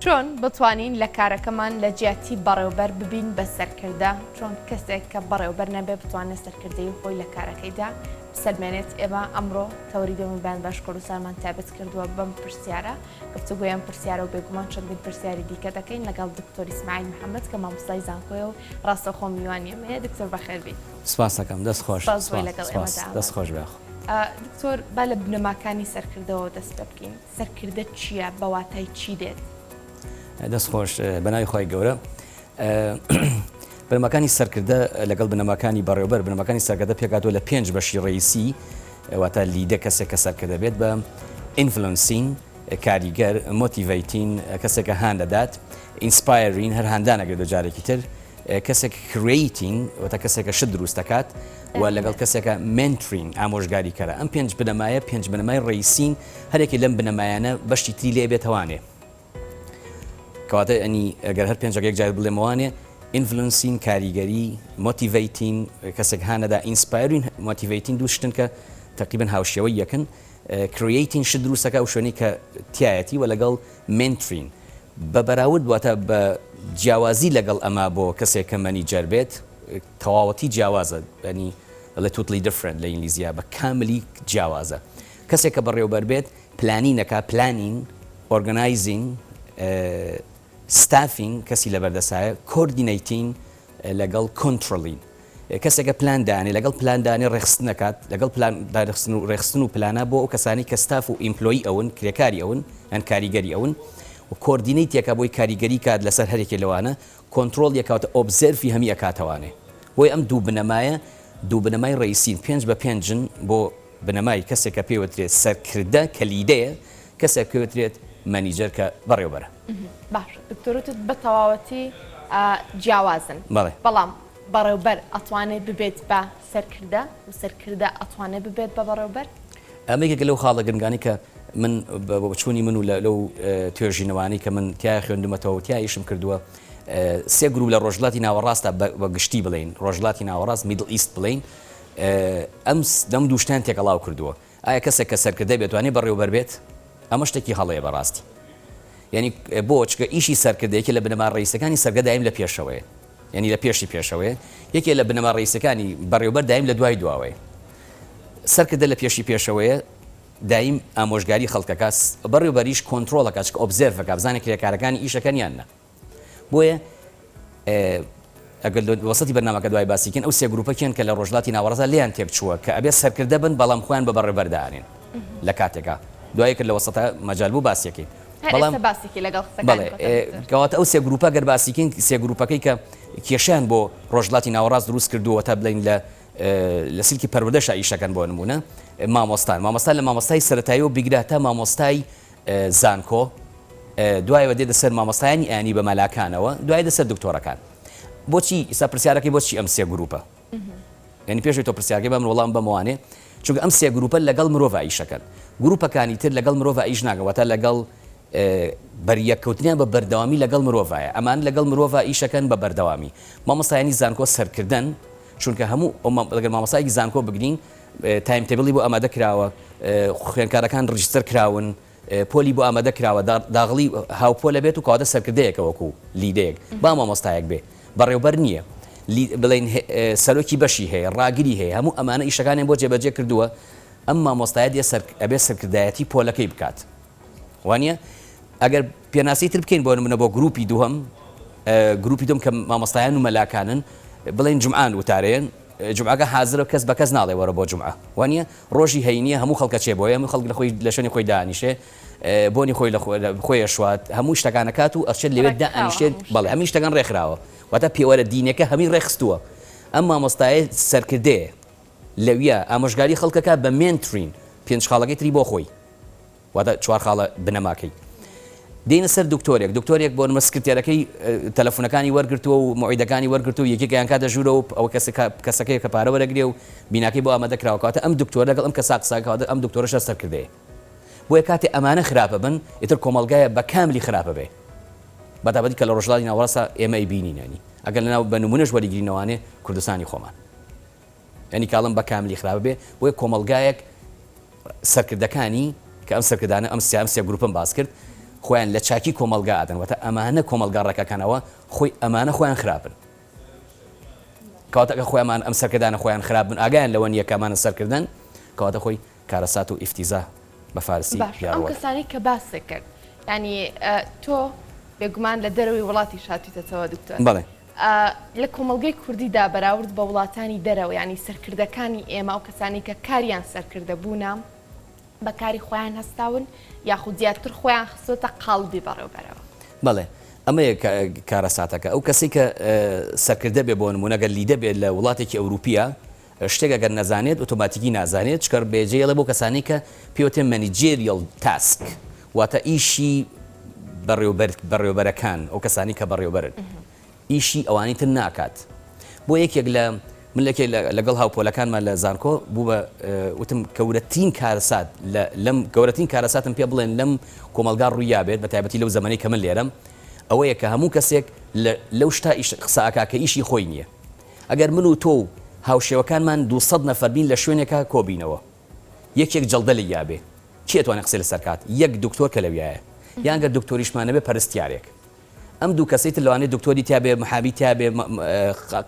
چۆن بتوانین لە کارەکەمان لە جیاتی بەڕێوەبەر ببین بە سەرکردە چۆن کەسێک کە بەڕێوەبەر نەبێ بتوانێت سەرکردەی خۆی لە کارەکەیدا بسەلمێنێت. ئێمە ئەمڕۆ تەوری دەمەبیان باشکۆڵ و سامان تایبەت کردووە بەم پرسیارە گفتوگویان پرسیارە و بێگومان چەندین پرسیاری دیکە دەکەین لەگەڵ دکتۆر ئیسماعیل محەممەد کە مامۆستای زانکۆیە و ڕاستەخۆ میوانیەمەیە. دکتۆر بەخێربێت. سپاس دەکەم. دەست خۆش لەگەڵ ئێمەدا. دەست خۆش بێخ. دکتۆر با لە بنەماکانی سەرکردەوە دەست پێ بکەین. سەرکردە چییە؟ بەواتای چی دێت؟ دەست خۆش بەناوی خۆی گەورە. بنەماکانی سەرکردە لەگەڵ بنەماکانی بەڕێوەبەر بنەماکانی سەرکردە پێکاتوە لە 5 بەشی ڕئیسی واتە لیدە کەسێک کە سەرکردە بێت بە ئینفلۆنسینگ کاریگەر، مۆتیڤیتین کەسێکە هان دەدات، ئینسپایرین هەر هاندانەگرێت بە جارێکی تر، کەسێک کریتینگ واتە کەسێکە شت دروست دەکات و لەگەڵ کەسێکە منترینگ ئامۆژگاری کەرە. ئەم 5 بنەمایە 5 بنەمای ڕئیسین هەرێکی لەم بنەمایانە بەشتی تری لێ بێتەوانێ. کەواتە ئەنی ئەگەر هەر پێنجێک یەک جار بڵێمەوانێ ئینفلۆنسین کاریگەری، مۆتیڤیتین کەسێک هانەدا، ئینسپایرین مۆتیڤیتین دوو شتن کە تقریبا هاوشێوەی یەکن، کریتین شت دروستەکە و شوێنی کە تایەتی و لەگەڵ منترین بە بەراورد واتە بە جیاوازی لەگەڵ ئەما بۆ کەسێک کە مەنیجەر بێت تەواوەتی جیاوازە، ینی لە توتلی دیفرنت لە ئینگلیزیە بە کاملی جیاوازە. کەسێک کە بەڕێوەبەر بێت پلانینەکە، پلانین، ئۆرگەنایزینگ، ستافینگ کەسی لەبەردەسایە، کۆردینەیتین لەگەڵ کۆنتڕۆلین. کەسێکە پلاندانێ لەگەڵ پلاندانی ڕێخستنەکات لەگەڵ ڕێخستن و پلانە بۆ ئەو کەسانی کە ستاف و ئیمپلۆی ئەون کرێکاری ئەون ئەن کاریگەری ئەون و کۆردینەیتێکە بۆی کاریگەری کات لەسەر هەرێکی لەوانە کۆنتڕۆل یەکاتە ئۆبزێرفی هەمی ئەکاتەوانێ. بۆی ئەم دوو بنەمای ڕئیسین 5 بە 5 بۆ بنەمای کەسێک کە پێوترێت سەرکردە کە لیدەیە، کەسێک پێوترێت مەنیجەر کە بەڕێوەبەرە. باش دکتۆرتت بە تەواوەتی جیاوازن. بەڵام بەڕێوەبەر ئەتوانێت ببێت بە سەرکردە و سەرکردە ئەتوانێت ببێت بە بەڕێوەبەر؟ ئەمەیەکێک لەو خاڵە گرنگانی کە من بچوونی من و لەو توێژینەوانی کە من تیا خوێندومەتەوە تیایشم کردووە، سێ گروپ لە ڕۆژهەڵاتی ناوەڕاستە بە گشتی بڵین، ڕۆژهەڵاتی ناوەڕاست میدل ئیست بڵین، ئەم دوو شتیان تێکەڵاو کردووە. ئایا کەسێک کە سەرکردە بێتوانێت بەڕێوەبەر بێت؟ ئەمە شتێکی هەڵەیە بەڕاستی. یعنی بۆ چکە ئیشی سەرکردەیەکی لە بنەما ڕئیسەکانی سەرکردە دایم لە پێشەوەیە، یعنی لە پێشەوەیە، یەکێ لە بنەما ڕئیسەکانی بەڕێوەبەر دایم لە دوای دواوەیە. سەرکردە لە پێشەوەیە دایم ئامۆژگاری خەڵکەکە، بەڕێوەبەریش کۆنتڕۆڵەکە چکە ئۆبزێرڤەکە بزانێت کرێکارەکانی ئیشەکەن یاننا. بۆیە ئەگەر وەسەتی بەرنامەکە دوای باسیکەن ئەو سێ گروپەکیان کە لە ڕۆژهەڵاتی ناوەڕاستە لێیان تێکچووە کە ئەبێ سەرکردە بن بەڵام خۆیان بە بەڕێوەبەر دانێن لە کاتێکا دوای کرد لە وەسەتە مەجال بوو باسیەکەی. بەڵام باسیکی لەگەڵ کەواتە ئەو سێ گروپە گەر باسیکەین سێ گروپەکەی کە کێشیان بۆ ڕۆژهەڵاتی ناوەڕاست دروست کردووە تا بڵین لە سلکی پەروەردەشە ئیشەکەن بۆ نمونە مامۆستان لە مامۆستای سەرەتایی و بیگرە تا مامۆستای زانکۆ، دوایەوە دێتە سەر مامۆستایانی ئایانی بە مەلاکانەوە، دوای دەسەر دکتۆرەکان. بۆچی ئێستا پرسیارەکەی بۆچی ئەم سێ گروپە؟ یعنی پێشوی تۆ پرسیارەکەی بەم وەڵام بموانێ، چونکە ئەم سێ گروپە لەگەڵ مرۆڤ ئیشەکەن. گروپەکانی تر لەگەڵ مرۆڤ ئیش ناگەوەتە لەگەڵ بەریەککەوتنیان بە بەردەوامی لەگەڵ مرۆڤایە، ئەمان لەگەڵ مرۆڤ ئیشەکەن بە بەردەوامی. مامۆستایانی زانکۆ سەرکردن، چونکە هەموو لەگەر مامۆستایەکی زانکۆ بگرین تایم تێبڵی بۆ ئامادە کراوە، خوێندکارەکان ڕیجستەر کراون، پۆلی بۆ ئامادە کراوە، داغڵی هاوپۆلە بێت و کەواتە سەرکردەیەکە وەکو لیدەیەک با مامۆستایەک بێ، بەڕێوەبەر نییە. بڵین سەرۆکی بەشی هەیە، ڕاگری هەیە، هەموو ئەمانە ئیشەکانیان بۆ جێبەجێ کردووە. ئەم مامۆستایە ئەبێ سەرکردایەتی پۆلەکەی بکات. وانە ئەگەر پێناسی تر بکەین بۆ نمونە بۆ گروپی دووەم، گروپی دوم کە مامۆستایان و مەلاکانن، بڵین جومعان وتارەیەن، جومعەکە حازرە کەس بە کەس ناڵێ وەرە بۆ جومعە، وانە ڕۆژی هەینیە هەموو خەڵکە چێ بۆیە هەموو خەڵک لە شوێنی خۆی دانیشێ، بۆنی خۆی شوات هەموو شتەکانەکات و ئەچێت لەوێت دائنیشێت. بەڵێ هەمی شتەکان ڕێکخراوە، واتە پێوەرە دینەکە هەمی ڕێخستووە. ئەم مامۆستایە سەرکردەیە لەویە ئامۆژگاری خەڵکەکە بە مێنترین 5 خاڵەکەی تری بۆ خۆی، واتە 4 خاڵە بنەماکەی. دێنە سەر دکتۆرێک بۆ نمە سکرتێرەکەی تەلەفۆنەکانی وەرگرتووە و مۆعیدەکانی وەرگرتو یەکێکیان کاتە ژوورە و ئەوە کەسەکەی کە پارە وەرەگرێ و بیناکەی بۆ ئامادە کراوەکەواتە ئەم دکتۆر لەگەڵ ئەم کەسا قساکەواتە ئەم دکتۆرەشە سەرکردەیە. بۆیە کاتێ ئەمانە خراپە بن ئیتر کۆمەڵگایە بە کاملی خراپە بێ، بەتابەتی کە لە ڕۆژهەڵاتی ناوەڕاستە ئێمە بینینانی ئەگەر لەناو بە نمونەش وەریگرینەوانێ کوردستانی خۆمان، ینی کاڵم بە کاملی خراپە بێ. بۆیە کۆمەڵگایەک سەرکردەکانی کە ئەم سەرکردانە ئەم سێ گروپم باس کرد خۆیان لە چاکی کۆمەلگا ئادەن واتە ئەمانە کۆمەلگا ڕێکەکانەوە خۆی ئەمانە خۆیان خراپن کەواتەکە خۆیان ئەم سەرکردانە خۆیان خراپ بن ئاگایان لەوە نیە کەمانە سەرکردن کەواتە خۆی کارەسات و ئیفتیزا بە فارسی ئەم کەسانی کە باسی کرد ینی تۆ بێگومان لە دەرەوەی وڵاتی شاتیتەوە دکتۆر بەڵێ لە کۆمەلگەی کوردیدا بەراورد بە وڵاتانی دەرەوە ینی سەرکردەکانی ئێمە و کەسانی کە کاریان سەرکردە بوونە بەکاری خۆیان هەستاون یاخود زیاتر خۆیان خستۆتە قاڵبی بەڕێوبەرەوە بەڵێ ئەمە کارەساتەکە ئەو کەسی کە سەرکردە بێ بۆ نمونەگەر لیدە بێت لە وڵاتێکی ئەوروپیا شتێک ئەگەر نەزانێت ئۆتۆماتیکی نازانێت چکار بێجێڵە بۆ کەسانی کە پێوتێ مەنیجێریەل تاسک واتە ئیشی بەڕێوبەرەکان ئەو کەسانی کە بەڕێوبەرن ئیشی ئەوانی تر ناکات بۆ یەکێک لە من لەگەڵ هاوپۆلەکانمان لە زانکۆ بوو بە وتم گەورەترین کارەسات لەم گەورەترین کارەساتم پێ بڵێن لەم کۆمەلگا ڕوویا بێت بە تایبەتی لەو زمانی کە من لێرەم ئەوەیە کە هەموو کەسێک لەو شتا قسەکە کە ئیشی خۆی نییە ئەگەر من و تۆ هاوشێوەکانمان 200 نەفەر بین لە شوێنێکە کۆبینەوە یەکێک جەڵدە لە یابێ چی ئەتوانێت قسەی لەسەر کات یەک دکتۆر کە لەویایە یان گەر دکتۆریشمانە بێ پەرستیارێک ئەم دوو کەسێت لەوانێت دکتۆری تیابێ محابی تیابێ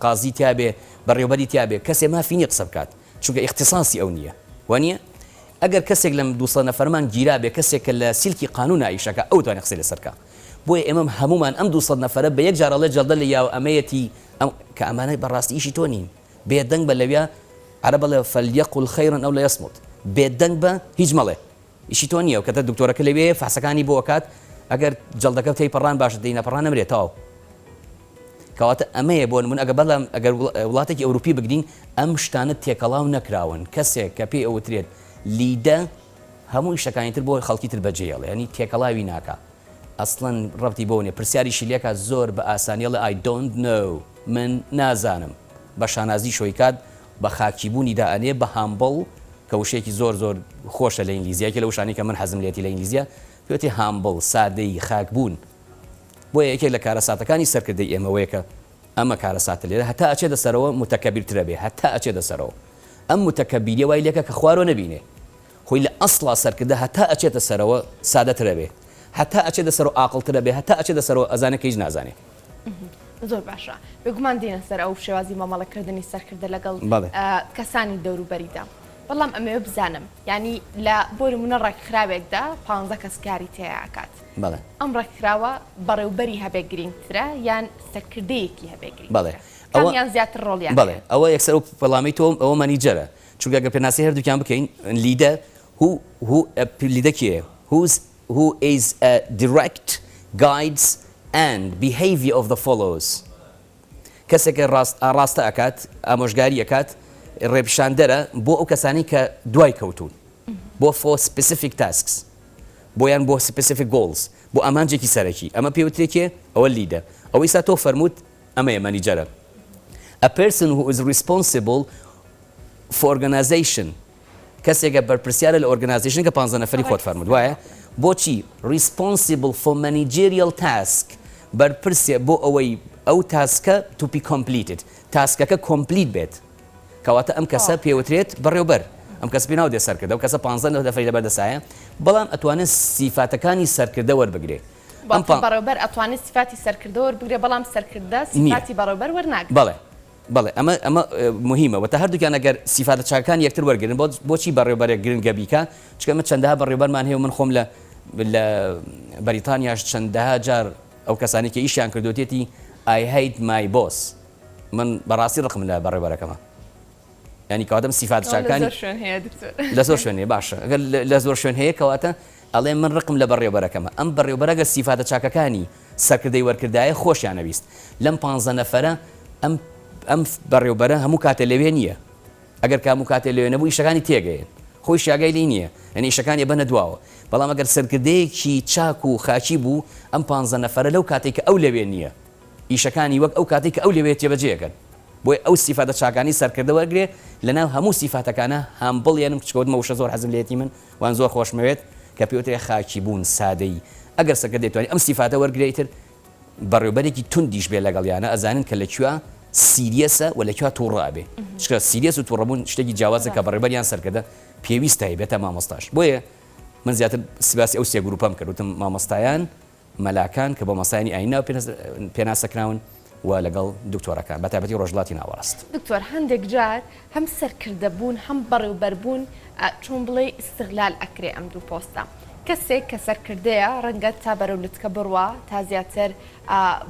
قازی تیابێ بەڕێوبەری تیابێ کەسێ مافی نییە قسە بکات چونکە اختصاصی ئەو نییە وانە ئەگەر کەسێک لەم 200 نەفەرمان گیرا بێ کەسێک کە لە سیلکی قانون ئایشەکە ئەو توانێت قسەی لەسەرکە بۆیە ئێمە هەمومان ئەم 200 نەفەرە بە یەک جارەڵێ جەڵدە لە یاو ئەمەیەتی کە ئەمانە بەڕاستی ئیشی تۆ نین بێدەنگ بە لەویا عەرە بەڵێ فەلیەقول خەیرن ئەو لا یەصمت بێدەنگ بە هیچ مەڵێ ئیشی تۆ نییە و کەتە دکتۆرەکە لەوێ فحسەکانی بۆ کات ئەگەر جەڵدەکە تێی پەڕان باشە دەی نەپەڕان نەمرێتەوە کەواتە ئەمەیە بۆ من ئەگە بەڵام ئەگەر وڵاتێکی ئەوروپی بگرین ئەم شتانە تێکەڵاو نەکراون کەسێک کە پێی ئەوترێت لیدە هەموو شتەکانی تر بۆ خەڵکی تر بەجێڵێ ینی تێکەڵاوی ناکە ئەسڵەن ڕەبتی بۆ نیە پرسیاریشی لێکە زۆر بە ئاسانیڵە I don't know من نازانم بە شانازی شۆی کات بە خاکیبوونی دائنێ بە هامبڵ کە وشێکی زۆر زۆر خۆشە لە ئینگلیزیەکە لە وشانی کە من حەزم لێتی لە ئینگلیزیە پێوتی هامبڵ سادەی خاکبوون بۆیە یەکێک لە کارەساتەکانی سەرکردەی ئێمەوەیە کە ئەمە کارەساتە لێرە هەتا ئەچێ دەسەرەوە متەکەبیرترە بێ هەتا ئەچێ دەسەرەوە ئەم متەکەبیریە وای لێکە کە خوارۆ نەبینێ خۆی لە ئەسڵا سەرکردە هەتا ئەچێتە سەرەوە سادەترە بێ هەتا ئەچێ دەسەرەوە ئاقڵترە بێ هەتا ئەچێ دەسەرەوە ئەزانە کە هیچ نازانێ زۆر باشە بێگومان دێنە سەر ئەو شێوازی مامەڵەکردنی سەرکردە لەگەڵ کەسانی دەوروبەریدا بەڵام ئەمەوە بزانم ینی لە بۆ نمونە ڕێکخراوێکدا 15 کەس کاری تێیاکات ئەم ڕێکخراوە بەڕێوبەری هەبێ گرنگترە یان سەرکردەیەکی هەبێ گرنگ یان زیاتر ڕۆڵیان بەڵێ ئەوە یەکسەر وەڵامی تۆم ئەوە مەنیجەرە چونکە گە پێناسی هەردووکیان بکەین لیدە لیدە کێ who is a direct guides and behavior of the follows کەسێکە ڕاستە ئەکات ئامۆژگاری ئەکات ڕێپشاندەرە بۆ ئەو کەسانی کە دوای کەوتون بۆ for specific tasks بۆیان بۆ specific goals بۆ ئامانجێکی سەرەکی ئەمە پێوترێکێ ئەوە لیدە ئەوەی سا تۆ فەرمووت ئەمەیە مەنیجەرە a person who is responsible for organization کەسێکە بەرپرسیارە لە ئۆرگانایزیشن کە 15 نەفەری خۆت فەرمووت وایە بۆچی responsible for managerial task بەرپرسێ بۆ ئەوەی ئەو تاسکە to be completed تاسکەکە کۆمپلیت بێت کەواتە ئەم کەسە پێوترێت بەڕێوبەر ئەم کەس پێ ناو دێ سەرکردە و کەسە 15 دەفەری لەبەردەسایە بەڵام ئەتوانێت سیفاتەکانی سەرکردە وەربگرێ بەڕێوبەر ئەتوانێت سیفاتی سەرکردە وەربگرێ بەڵام سەرکردە سیفاتی بەڕێوبەر وەرناگرێت بەڵێ ئەمە مهمە وتە هەردووکیان ئەگەر سیفاتە چاکان یەکتر وەرگرن بۆچی بەڕێوبەرێک گرنگە بیکە چکە من چەندەها بەڕێوبەرمان هەیە من خۆم لە بەریتانیاش چەندەها جار ئەو کەسانی کە ئیشیان کردوتێتی I hate my boss من بەڕاستی ڕقم لە بەڕێوبەرەکەمە ینی کەواتەم سیفات چاکانی لە زۆر شوێنێ باشە ئەگەر لە زۆر شوێن هەیە کەواتە ئەڵێ من ڕقم لە بەڕێوبەرەکەمە ئەم بەڕێوبەرەگە سیفاتە چاکەکانی سەرکردەی وەرکردایە خۆشیان نەویست لەم 15 نەفەرە ئەم بەڕێوبەرە هەموو کاتە لەوێ نییە ئەگەر هەموو کاتێ لەوێ نەبوو ئیشەکانی تێگەیەن خۆی شاگای لی نییە ئەنی ئیشەکانی بەنە دواوە بەڵام ئەگەر سەرکردەیەکی چاک و خاچی بوو ئەم 15 نەفەرە لەو کاتێک کە ئەو لەوێ نییە ئیشەکانی وەک ئەو کاتێک کە ئەو لەوێت تێبەجێەکەن بۆی ئەو سیفاتە چاکانی سەرکردە وەرگێ لەناو هەموو سیفاتەکانە هامبڵیانم کچکەوتمە وشە زۆر حەزم لێتی من وان زۆر خۆشمەوێت کە پێوترێ خاکی بوون سادەی ئەگەر سەرکرد دەیتوانێت ئەم سیفاتە وەرگێتر بەڕێوبەرێکی توندیش بێ لەگەڵیانە ئەزانن کە لەکوێ سیریەسە و لەکوێ تووڕابێ چکە سیریەس و تووڕەبوون شتێکی جیاوازە کە بەڕێوبەریان سەرکردە پێویستە بێتە مامۆستاش بۆیە من زیاتر سباسی ئەو سێ گروپەم کردوتم مامۆستایان مەلاکان کە بۆ مەسایانی ئاینە پێناسەکراون و لەگەڵ دکتۆرەکان بە تایبەتی ڕۆژهەڵاتی ناوەڕاست. دکتۆر هەندێک جار هەم سەرکردەبوون هەم بەڕێوەبەربوون چۆن بڵێ استغلال ئەکرێ ئەم دوو پۆستە. کەسێک کە سەرکردەیە ڕەنگە تا بەرەولتکە بڕوە تا زیاتر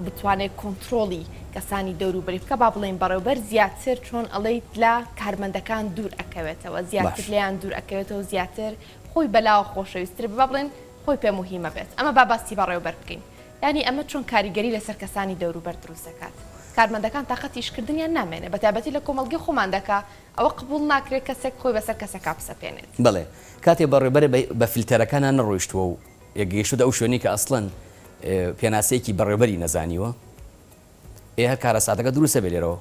بتوانێت کۆنتترۆلی کەسانی دەوروبەری بکە با بڵێن بەڕێوبەر زیاتر چۆن ئەڵێیت لە کارمەندەکان دوور ئەکەوێتەوە زیاتر لیان دوور ئەکەوێتەوە زیاتر خۆی بەلاوە خۆشەویستتر با بڵێن خۆی پێ مهمە بێت ئەمە باباسی بەڕێوەبەر بکەین ینی ئەمە چۆن کاریگەری لەسەر کەسانی دەوروبەر دروست دەکات کارمەندەکان تااقەتی ئیشکردنیان نامێنێت بە تایبەتی لە کۆمەلگی خۆمان دەکا ئەوە قبول ناکرێت کەسێک خۆی بەسەر کەسەکە بسەپێنێت بڵێ کاتێ بەڕێبەر بە فیلتەرەکانان نەڕۆیشتووە و یەگەیشتە ئەو شوێنی کە ئەسڵەن پێناسەیەکی بەڕێبەری نەزانیوە هەر کارەساتەکە دروستە بێ لێرەوە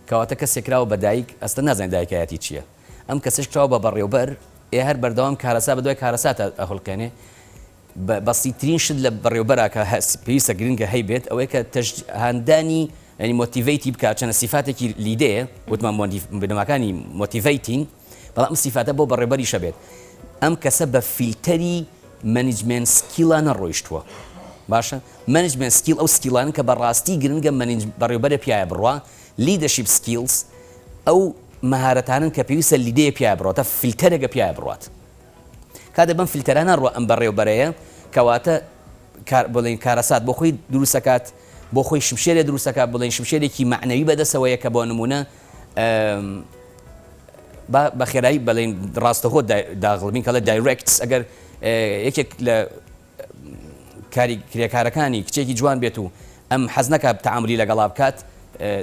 کەواتە کەسێکراوە بە دایک ئەستە نازانین دایکایەتی چییە ئەم کەسش کراوە بە بەڕێوبەر هەر بەردەوام کارەسا بە دوای کارەسات ئەهڵکێنێ بەسیترین شت لە بەڕێوبەرەکە پێویستە گرنگە هەی بێت ئەوەی کە هاندانی ینی مۆتیڤیتی بکات چەنە سیفاتێکی لیدەیە وتمان بنەماکانی مۆتیڤیتین بەڵام ئەم سیفاتە بۆ بەڕێبەریشە بێت ئەم کەسە بە فیلتەری مەنیجمنت سکیڵە نەڕۆیشتووە باشە مەنیجمنت سکیل ئەو سکیلان کە بەڕاستی گرنگە بەڕێوبەرە پیاە بڕوە لیدەرشیپ سکیلز ئەو مەهارەتانن کە پێویستە لیدەیە پیاە بڕاتە فیلتەرێکە پیاە بڕات کاتە بەم فیلتەرانە ڕوە ئەم بەڕێوبەرەیە کەواتە بڵێن کارەسات بۆ خۆی دروستەکات بۆ خۆی شمشێرێ دروستەکات بڵێن شمشێرێکی معنەوی بەدەسەوەیە کە بۆ نمونە بە خێرایی بەڵێن ڕاستەخۆ داغڵبین کە لە دایرکت ئەگەر یەکێک لە کرێکارەکانی کچێکی جوان بێت و ئەم حەز نەکات تەعاملی لەگەڵا بکات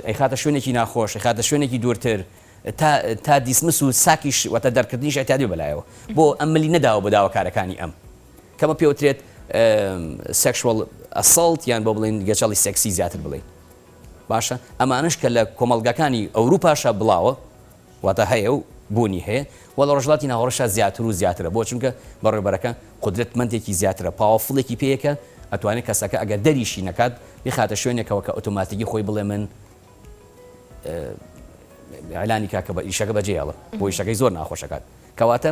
ئەی خاتە شوێنێکی ناخۆش خاتە شوێنێکی دوورتر تا دیسمس و ساکیش واتە دەرکردنیش ئەتیادی بەلایەوە بۆ ئەم ملی نەداوە بە داواکارەکانی ئەم کەمە پێوترێت سێکشوەڵ ئەسەڵت یان بۆ بڵێن گەچەڵی سێکسی زیاتر بڵێن باشە ئەمانش کە لە کۆمەڵگەکانی ئەوروپاشە بڵاوە واتە هەیە و بوونی هەیە وە لە ڕۆژهەڵاتی ناوەڕۆشە زیاتر و زیاترە بۆ چونکە بەڕێوەبەرەکە قودرەتمەندێکی زیاترە پاوەفڵێکی پێیەکە ئەتوانێت کەسەکە ئەگەر دەریشی نەکات بخاتە شوێنێکەوە کە ئۆتۆماتیکی خۆی بڵێ من ئەلانی کاکە بە ئیشەکە بەجێڵە بۆ ئیشەکەی زۆر ناخۆشەکات کەواتە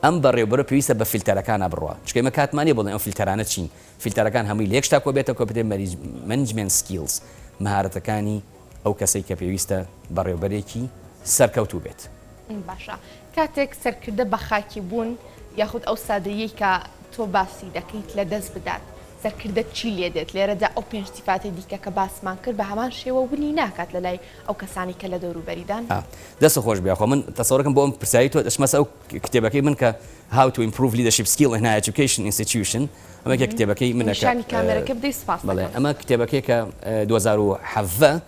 ئەم بەڕێوەبەرە پێویستە بە فیلتەرەکانە بڕوە چکەمە کاتمانی بڵێ ئەم فیلتەرانە چین فیلتەرەکان هەمووی لە یەک شتا کۆبێتە کۆپیتێ مەنیجمنت سکیلز مەهارەتەکانی ئەو کەسێک کە پێویستە بەڕێوەبەرێکی سەرکەوتوو بێت باشە کاتێک سەرکردە بە خاکی بوون یاخود ئەو سادەیەی کە تۆ باسی دەکەیت لە دەست بدات سەرکردە چی لێ دێت لێرەدا ئەو پێنج سیفاتی دیکە کە باسمان کرد بە هەمان شێوە ونی ناکات لە لای ئەو کەسانی کە لە دەوروبەریدان دەستە خۆش بیاخۆ من تەسەوڕەکەم بۆ ئەم پرسیایی تۆ دەشمەسە ئەو کتێبەکەی من کە how to improve leadership skill in higher education institution ئەمە کتێبەکەی منەکە کامێرەکە بدەی سپاس بەڵێ ئەمە کتێبەکەی کە 2017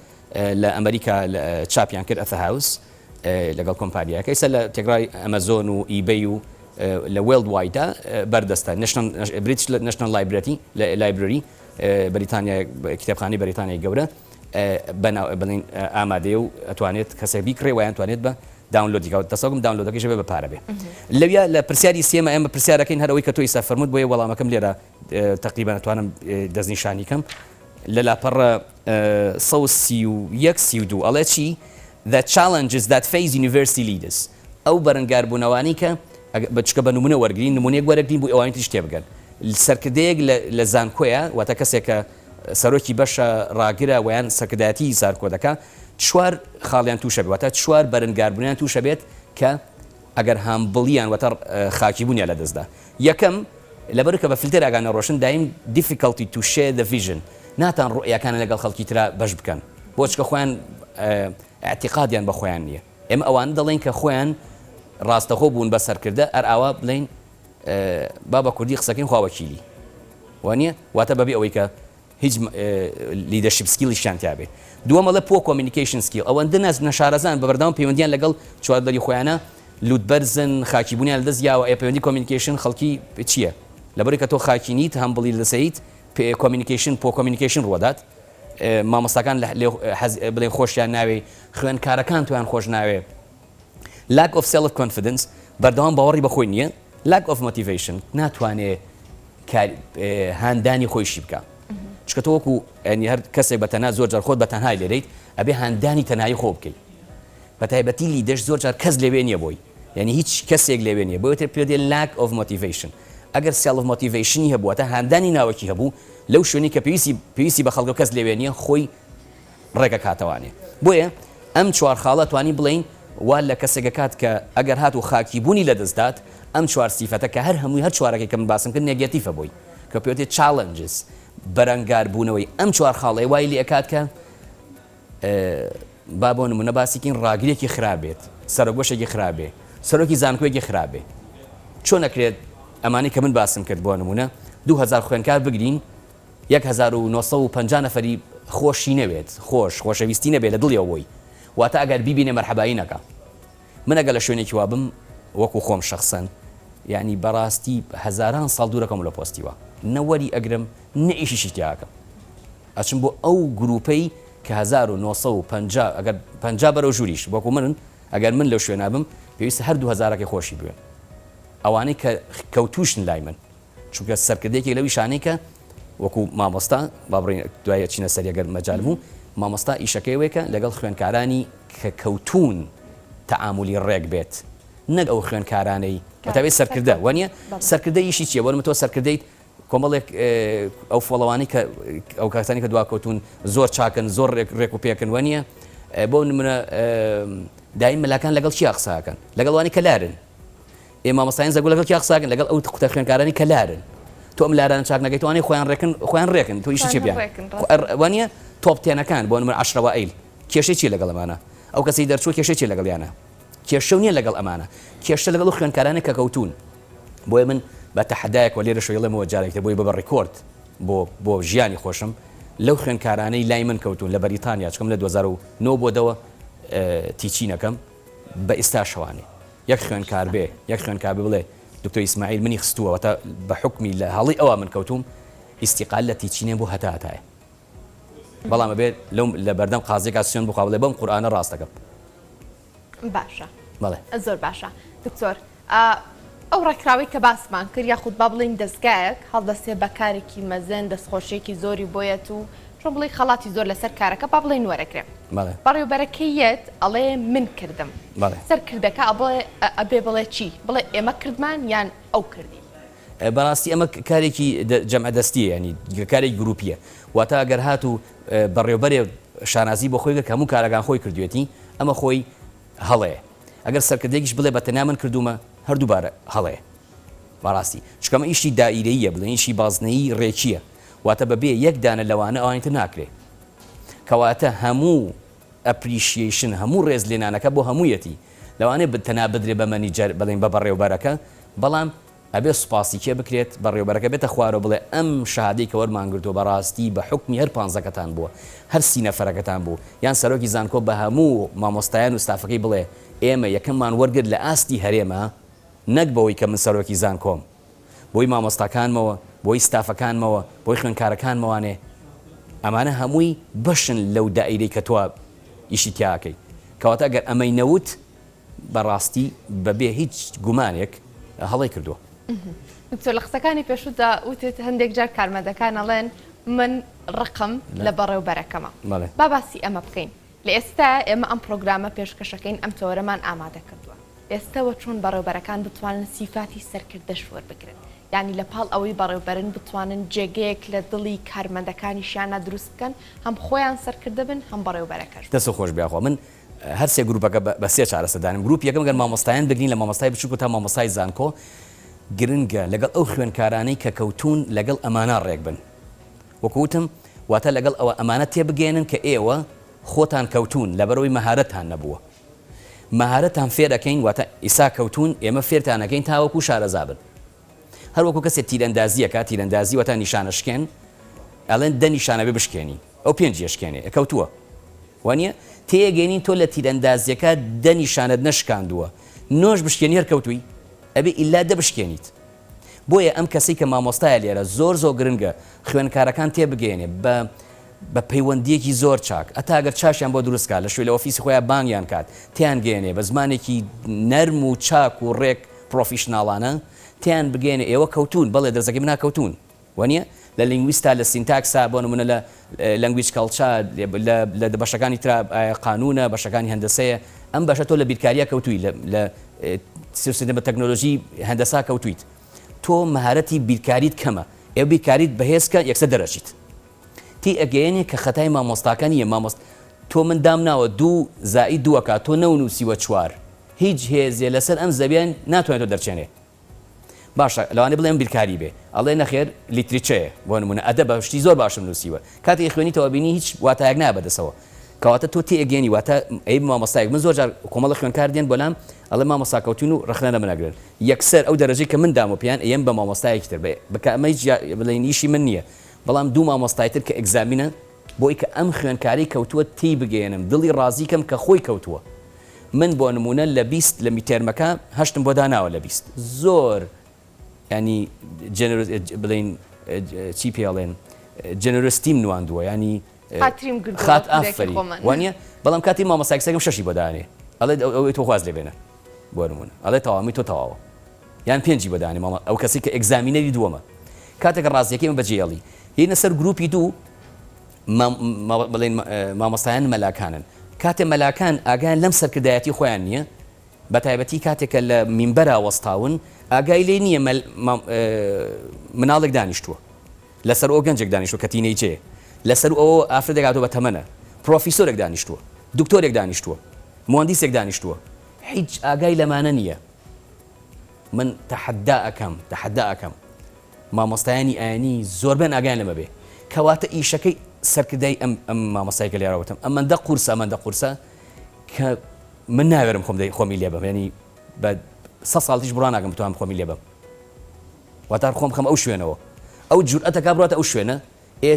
لە ئەمریکا چاپیان کرد ئەثە هاوس لەگەڵ کۆمپانیاکەی سەر لە تێگرای ئەمەزۆن و ئیبەی و لە وێلد وایدا بەردەستە بریتش نشنال لایبرری بریتانیا کتێبخانەی بەریتانیای گەورە بڵین ئامادەیە و ئەتوانێت کەسێک بیکڕێ ویان توانێت بە داونلۆدیکەوت دەسەڵم داونلۆدەکەیش بە پارە بێ لەویا لە پرسیاری سێمە ئێمە پرسیارەکەین هەرەوەی کە تۆی سەفەرمووت بۆیە وەڵامەکەم لێرە تقریبا نتوانم دەستنیشانی کەم لە لاپەڕە 132 ئەڵێ چی The challenges that face university leaders ئەو بەرەنگاربوونەوانی کە بچکە بە نمونە وەرگین نمونەیەک وەرەگرین بۆ ئەوانی تری شتێ بگەن سەرکردەیەک لە زانکۆیە واتە کەسێکە سەرۆکی بەشە ڕاگرە ویان سەرکردایەتی زانکۆ دەکا چوار خاڵیان تووشە بێت واتە چوار بەرەنگاربوونیان تووشە بێت کە ئەگەر هامبڵیان واتە خاکیبوونیان لە دەستدا یەکەم لەبەر کە بە فیلتەر ئاگانە ڕۆشن دایم difficulty to share the vision ناتان ڕوئیەکانە لەگەڵ خەڵکی ترا بەش بکەن بۆ چکە خۆیان اعتقادیان بە خۆیان نییە ئێمە ئەوان دەڵێن کە خۆیان ڕاستەخۆ بوون بە سەرکردە ئەر ئاوا بڵین با بە کوردی قسەکەین خواوەکیلی وانە واتە بەبێ ئەوەی کە هیچ لیدەرشیپ سکیڵیشیان تیا بێت دووەمەڵە پۆ کۆمیونیکیشن سکیل ئەوەندە نەشارەزان بە بەردەوام پەیوەندیان لەگەڵ چواردەری خۆیانە لوتبەرزن خاکیبوونیان لە دەستیاوە پەیوەندی کۆمیونیکیشن خەڵکی چییە لەبەری کە تۆ خاکی نیت هەم بڵی لەسەیت کۆمیونیکیشن پۆ کۆمیونیکیشن ڕوادات مامۆستاکان بڵێن خۆشیان ناوێ خوێندکارەکان تویان خۆش ناوێ lack of self confidence بەردەوام باوەڕی بەخۆی نییە lack of motivation ناتوانێت هاندانی خۆیشی بکە چکە تۆ وەکو هەر کەسێک بە تەنها زۆر جار خۆت بە تەنهای لێرەیت ئەبێ هاندانی تەنایی خۆ بکەیت بە تایبەتی لیدەش زۆر جار کەس لێوێ نییە بۆی یعنی هیچ کەسێک لێوێ نییە بۆیە پێ دێ lack of motivation ئەگەر سیڵف مۆتیڤیشنی هەبووە تا هاندانی ناوەکی هەبوو لەو شوێنی کە پێویستی بە خەڵکە کەس لێوێنیە خۆی ڕێگە کاتەوانێ بۆیە ئەم چوار خاڵە توانی بڵین وا لە کەسێکە کات کە ئەگەر هات و خاکیبوونی لە دەستدات ئەم چوار سیفەتە کە هەر هەمووی هەر چوارەکەی کە من باسم کرد نێگەتیفە بووی کە پێوتێت چالنجز بەرەنگار بوونەوەی ئەم چوار خاڵەی وای لێ ئەکات کە با بۆ نمونە باسیکەین ڕاگرێکی خراپێت سەرۆگۆشێکی خراپێ سەرۆکی زانکۆیەکی خراپێ چۆن نەکرێت ئەمانی کە من باسم کرد بۆ نمونە 2000 خوێنکار بگرین 1950 نەفەری خۆشی نەوێت خۆشەویستی نەبێت لە دڵیەوەی واتە ئەگەر بیبینێ مەرحەبایی نەکە من ئەگەر لە شوێنێکی وا بم وەکو خۆم شخصەن یعنی بەڕاستی هەزاران ساڵ دوورەکەم لە پۆستیوە نەوەری ئەگرم نەئیشیشی تیاکەم ئەچم بۆ ئەو گروپەی کە 1950 ئەگەر 50 بەرەو ژووریش وەکو من ئەگەر من لەو شوێنە بم پێویستە هەر 2000ەکەی خۆشی بوێن ئەوانەی کە کەوتوشن لای من چونکە سەرکردێکی لەوی شانەی کە وەکو مامۆستا با بڕین دوایە چینە سەر ئەگەر مەجال بوو مامۆستا ئیشەکەیەوەیە لەگەڵ خوێنکارانی کە کەوتون تەعاملی ڕێک بێت نەک ئەو خوێنکارانەی بەتابێت سەرکردە وانە سەرکردە ئیشی چیە وەرم تۆ سەرکردەیت کۆمەڵێک ئەو فۆڵەوانی کە ئەو کاتانی کە دواکەوتون زۆر چاکن زۆر ڕێک و پێکن وانە بۆ نمونە دایم مەلاکان لەگەڵ چی قساکەن لەگەڵوانی کە لارن ئێمە مامۆستایان زەگوڵ لەگەڵ کی قساکەن لەگەڵ ئەو قوتە خوێنکارانی کە لارن تۆ ئەم لارانە چاک نەکەیت توانێت خۆیان ڕێکن تۆ ئیشی چی بیان وانە تۆپتێنەکان بۆ نمونە عەشرەوە ئەیل کێشەی چی لەگەڵ ئەمانە ئەو کەسی دەرچوو کێشەی چی لەگەڵیانە کێشە نییە لەگەڵ ئەمانە کێشە لەگەڵ خوێنکارانە کە کەوتون بۆیە من بە تەحەدایەک وە لێرە شوێڵێمەوە جارێکتە بۆی بە ڕێکۆرد بۆ ژیانی خۆشم لەو خوێنکارانەی لای من کەوتون لە بەریتانیا چکەم لە 2009 بۆ دەوە تیچینەکەم بە ئێستا شەوانێ یەک خوێنکار بێ یەک خوێنکار بڵێ دکتۆر ئیسماعیل منی خستووە تا بە حکمی لە هەڵی ئەوە من کەوتوم ئیستیقال لە تیچینێ بۆ هەتایە بەڵام بێت لە بەردەم قازێکا سوێن بخواڵێ بەم قورئانە ڕاستەکەم باشە بەڵێ زۆر باشە دکتۆر ئەو ڕێکراوی کە باسمان کرد یاخود با بڵین دەستگایەک هەڵدەستێ بەکارێکی مەزن دەستخۆشیێکی زۆری بۆیەت و چۆن بڵی خەڵاتی زۆر لەسەر کارەکە با بڵین وەرەگرێ بەڕێوبەرەکەیەت ئەڵێ من کردم سەرکردەکە ئەبێ بڵێ چی بڵێ ئێمە کردمان یان ئەو کردی بەڕاستی ئەمە کارێکی جەمع دەستیە ینی کارێک گروپیە واتە ئەگەر هات و بەڕێوبەرێ شانازی بۆ خۆی هەموو کارەکان خۆی کردوێتی ئەمە خۆی هەڵەیە ئەگەر سەرکردێکیش بڵێ بەتەنیا من کردومە هەردووبارە هەڵەیە بەڕاستی چکەمە ئیشی دائیرەیە بڵێن ئیشی بازنەیی ڕێکیە واتە بەبێ یەک دانە لەوانە ئەوانیتر ناکرێ کەواتە هەموو ئەپریشیشن هەموو ڕێز لێنانەکە بۆ هەموویەتی لەوانێ تەنیا بدرێ بە مەنیجەر بڵێن بە بەڕێوبەرەکە بەڵام ئەبێ سوپاسی کێ بکرێت بەڕێوبەرەکە بێتە خوارەوە بڵێ ئەم شادەی کە وەرمانگرتووە بەڕاستی بە حکمی هەر 15کەتان بووە هەر 30 نەفەرەکەتان بوو یان سەرۆکی زانکۆ بە هەموو مامۆستایان و ستافەکەی بڵێ ئێمە یەکەممان وەرگرت لە ئاستی هەرێمە نەک بەوەی کە من سەرۆکی زانکۆم بۆی مامۆستاکانمەوە بۆی ستافەکانمەوە بۆی خوێنکارەکانمەوانێ ئەمانە هەمووی بەشن لەو دائیرەی کە تۆ ئیشی تیاکەی کەواتە ئەگەر ئەمەی نەوت بەڕاستی بەبێ هیچ گومانێک هەڵی کردووە دکتۆر لە قسەکانی پێشودا وتت هەندێک جار کارمەندەکان ئەڵێن من ڕقم لە بەڕێوبەرەکەمە با باسی ئەمە بکەین لە ئێستا ئێمە ئەم پرۆگرامە پێشکەشەکەین ئەم تۆرەمان ئامادە کردووە ئێستاوە چۆن بەڕێوبەرەکان بتوانن سیفاتی سەرکردە شوەر بگرن یعنی لە پاڵ ئەوەی بەڕێوبەرن بتوانن جێگەیەک لە دڵی کارمەندەکانیشیانە دروست بکەن هەم خۆیان سەرکردە بن هەم بەڕێوبەرەکەش دەست خۆش بیاخوا من هەر سێ گروپەکە بە سێ چارەسەدانم گروپ یەکەم گەر مامۆستایان بگرین لە مامۆستای بچووکو تا مامۆستای زانکۆ گرنگە لەگەڵ ئەو خوێنکارانەی کە کەوتون لەگەڵ ئەمانە ڕێک بن وەکوتم واتە لەگەڵ ئەوە ئەمانە تێبگەێنن کە ئێوە خۆتان کەوتون لەبەرەوەی مەهارەتان نەبووە مەهارەتان فێر دەکەین واتە ئیسا کەوتون ئێمە فێرتانەکەین تاوەکو شارەزا بن هەروەکو کەسێک تیرەندازیەکە تیرەندازی واتە نیشانەشکێن ئەڵێن دە نیشانە بێ بشکێنی ئەو پێنجی شکێنێ کەوتووە وانە تێگەێنین تۆ لە تیرەندازیەکە دە نیشانت نەشکاندووە نۆش بشکێنی هەر کەوتووی ئەبێ ئیلا دە بشکێنیت بۆیە ئەم کەسی کە مامۆستایە لێرە زۆر گرنگە خوێنکارەکان تێبگەێنێ بە پەیوەندیەکی زۆر چاک ئەتاگەر چاشیان بۆ دروستکات لە شوێ لە ئۆفیسی خۆیان بانگیان کات تیان گەێنێ بە زمانێکی نەرم و چاک و ڕێک پرۆفیشناڵانە تیان بگەێنێ ئێوە کەوتون بەڵێ دەرزەکەی من ناکەوتون وانە لە لینگویستا لە سینتاکسا بۆ نمونە لە لەنگویج کەڵچا لە بەشەکانی ترا قانونە بەشەکانی هەندەسەیە ئەم بەشە تۆ لە بیرکاریە کەوتووی لە سیستەمە تەکنۆلۆژی هەندەسا کەوتویت تۆ مەهارەتی بیرکاریت کەمە ئێوە بیرکاریت بەهێزکە یەکسەر دەرەچیت تی ئەگەیەنێ کە خەتای مامۆستاکانیە تۆ من دام ناوە 2 زائید 2 کات تۆ نەونووسیوە 4 هیچ هێزێ لەسەر ئەم زەویان ناتوانێت تۆ دەرچێنێ باشە لەوانێ بڵێم بیرکاری بێ ئەڵێ نەخێر لیتریچەیە بۆ نمونە ئەدە بە شتی زۆر باشم نووسیوە کاتی خوێنیتەوە بینی هیچ واتایەک نابەدەسەوە کەواتە تۆ تێگەێنی واتە ئەی مامۆستایەک من زۆر جار کۆمەڵە خوێنکار دێن بۆلام ئەڵێ مامۆستاکەوتین و ڕخنە منەگرن یەکسەر ئەو دەرەجەی کە من دامۆ پێیان ئەم بە مامۆستایەکی تر بکە ئەمەی بڵێن ئیشی من نییە بەڵام 2 مامۆستایتر کە ئەگزامینە بۆی کە ئەم خوێنکاری کەوتووە تی بگەێنم دڵی ڕازی کەم کە خۆی کەوتووە من بۆ نمونە لە 20 لە میتێرمەکە هەشتم بۆ داناوە لە 20 زۆر ینی بڵین چی پێڵێن جەنەرستیم نواندووە ینی خات ئافری وانە بەڵام کاتی مامۆستایەکسێکم 6 بۆدانێ ئەڵێ ئەوەی تۆ خواز لێبێنە بۆ نمونە ئەڵێ تەوامی تۆ تەواوە یان 5 بۆدانێ ئەو کەسی کە ئەگزامینەری دووەمە کاتێک ڕاستیەکەی بەجێڵی هینە سەر گروپی 2 بڵێن مامۆستایان مەلاکانن کاتێ مەلاکان ئاگیان لەم سەرکردایەتی خۆیان نییە بە تایبەتی کاتێکە لە مینبەرا وەستاون ئاگای لێ نییە مناڵێک دانیشتووە لەسەر ئەو گەنجێک دانیشتووە کە تینەیجێ لەسەر ئەوە ئافرەتێکاتۆ بە تەمەنە پرۆفیسۆرێک دانیشتووە دکتۆرێک دانیشتووە مهندیسێک دانیشتووە هیچ ئاگای لەمانە نییە من تەحەدا ئەەکەم مامۆستایانی ئاینی زۆربەن ئاگیان لەمە بێ کەواتە ئیشەکەی سەرکردای ئەم مامۆستایکە لێراوەتم ئەمەندە قورسە کە من ناوێرم خۆمی لێ بم ینی بە 100 ساڵیش بڕاناگەم بتوانم خۆمی لێ بم واتار خۆم خەم ئەو شوێنەوە ئەو جورئەتەکە بڕاتە ئەو شوێنە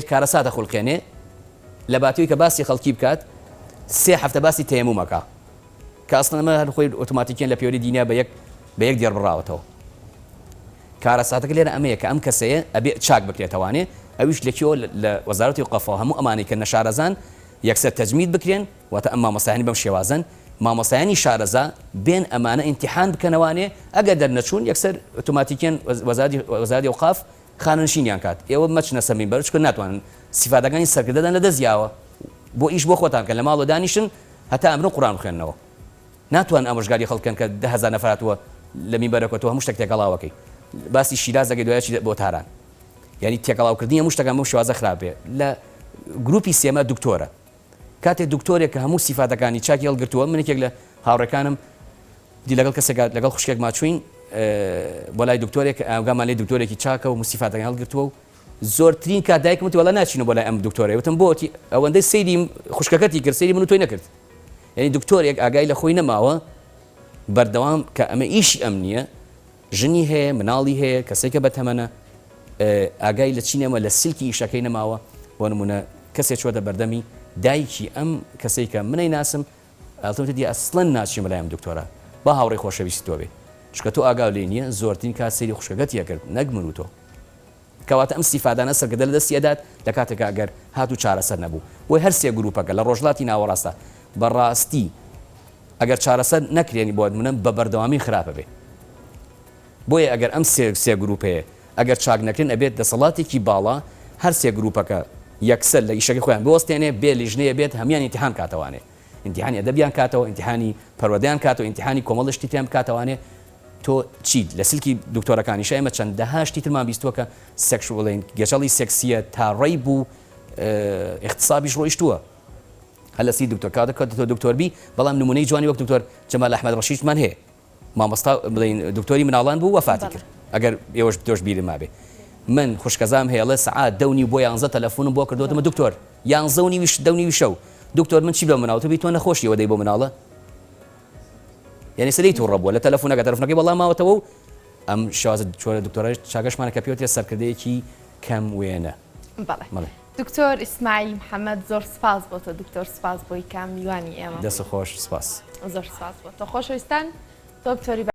کارە ساتە خوڵقێنێ لە باتوی کە باسی خەڵکی بکات 3 هەفتە باسی تەیەمومەکە کە ئەسڵەمە هەر خۆی ئۆتۆماتیکیان لە پێوەری دینیا بە یەک دێر بڕاوەتەوە کارە ساتەکە لێرە ئەمەیە کە ئەم کەسەیە ئەبێ چاک بکرێتەوانێ ئەویش لەکیەوە لە وەزارەتی قەفەوە هەموو ئەمانەی کە نەشارەزان یەکسەر تەجمید بکرێن واتە ئەم مامۆستایانی بەم شێوازن مامۆستایانی شارەزا بێن ئەمانە ئیمتیحان بکەنەوانێ ئەگەر دەرنەچوون یەکسەر ئۆتۆماتیکیان وەزارەتی ئەوقاف خانەنشینیان کات ئێوە مەچنە سەر مینبەر چکە ناتوانن سیفاتەکانی سەرکردەدان لە دەستیاوە بۆ ئیش بۆ خۆتان کە لە ماڵۆ دانیشن هەتا ئەمرۆ قورآن بخوێننەوە ناتوان ئامۆژگاری خەڵکن کە 10,000 نەفراتوە لە مینبەرەکەوتەوە هەموو شتێک تێکەڵاوەکەی باسی شیرازەکەی دوایەکی بۆ تاران یعنی تێکەڵاوکردنی هەموو شتەکان بەم شێوازە خراپێ لە گروپی سێمە دکتۆرە کاتێک دکتۆرێک کە هەموو سیفاتەکانی چاکی هەڵگرتووە منێکێک لە هاوڕەکانم دی لەگەڵ کەسێک لەگەڵ خوشکێک ماچوین بۆ لای دکتۆرێک ئاگامان لێ دکتۆرێکی چاکە و موسیفاتەکان هەڵگرتووە و زۆرترین کات دایکم وتی وەڵا ناچینە بۆ لای ئەم دکتۆرە وتم بۆتی ئەوەندەی سەیری خوشکەکەتی کرد سەیری من و تۆی نەکرد یعنی دکتۆرێک ئاگای لە خۆی نەماوە بەردەوام کە ئەمە ئیشی ئەم نییە ژنی هەیە مناڵی هەیە کەسێکە بەتەمەنە ئاگای لە چینەمە لە سلکی ئیشەکەی نەماوە بۆ نمونە کەسێک چۆتە بەردەمی دایکی ئەم کەسێک کە منەی ناسم ئەڵتەوتە دی ئەسڵەن ناچی مەلایەم دکتۆرە با هاوڕێی خۆشەویستی تۆ بێ چکە تۆ ئاگاو لێ نییە زۆرترین کات سەیری خوشکەکەتیە کرد نەک من و تۆ کەواتە ئەم سیفادانە سەرکردە لە دەستیەدات لە کاتێکە ئەگەر هاتو چارەسەر نەبوو وی هەر سێ گروپەکە لە ڕۆژڵاتی ناوەڕاستە بەڕاستی ئەگەر چارەسەر نەکرێنی بۆ منە بە بەردەوامی خراپە بێ بۆیە ئەگەر ئەم سێ گروپەیە ئەگەر چاک نەکردن ئەبێت دەسەڵاتێکی باڵا هەر سێ گروپەکە یەکسەر لە ئیشەکە خۆیان بوەستێنێ بێ لیژنەیە بێت هەمیان ئیمتیحان کاتەوانێ ئیمتیحانی ئەدەبیان کاتەوە ئیمتیحانی پەروەردەیان کاتەوە ئیمتیحانی کۆمەڵشتی تیان بکاتەوانێ تۆ چیت لە سلکی دکتۆرەکانیش ئێمە چەندەها شتی ترمان بیستووە کە سێکشوەڵین گەجەڵی سێکسیە تا ڕێی بوو اختصابیش ڕۆیشتووە هەل لە سی دکتۆر کاتە تۆ دکتۆربی بەڵام نمونەی جوانی وەک دکتۆر جەمال ئەحمەد ڕەشیدمان هەیە مامۆستا بڵین دکتۆری مناڵان بوو وەفاتی کرد ئەگەر ئێوەش تۆش بیرم مابێ من خوشکەزام هەیە لە سەعات 10 بۆ 11 تەلەفۆنم بۆ کردوتمە دکتۆر 11 شەو دکتۆر من چی بە مناڵ تۆ بی تۆ نەخۆشیەوە دەی بۆ مناڵە یعنی سەری توو ڕەبووە لە تەلەفۆنەکە تەلەفۆنەکەی بەڵام ماوەتەوە و ئەم شازە چۆرە دکتۆرە چاگەشمانە کە پێوتێ سەرکردەیەکی کەم وێنە بەڵێ دکتۆر ئیسماعیل محەممەد زۆر سپاس بۆ تۆ دکتۆر سپاس بۆی کام میوانی ئێمە دەست خۆش سپاس زۆر سپاس بۆ تۆ خۆشەویستان تۆ دکتۆری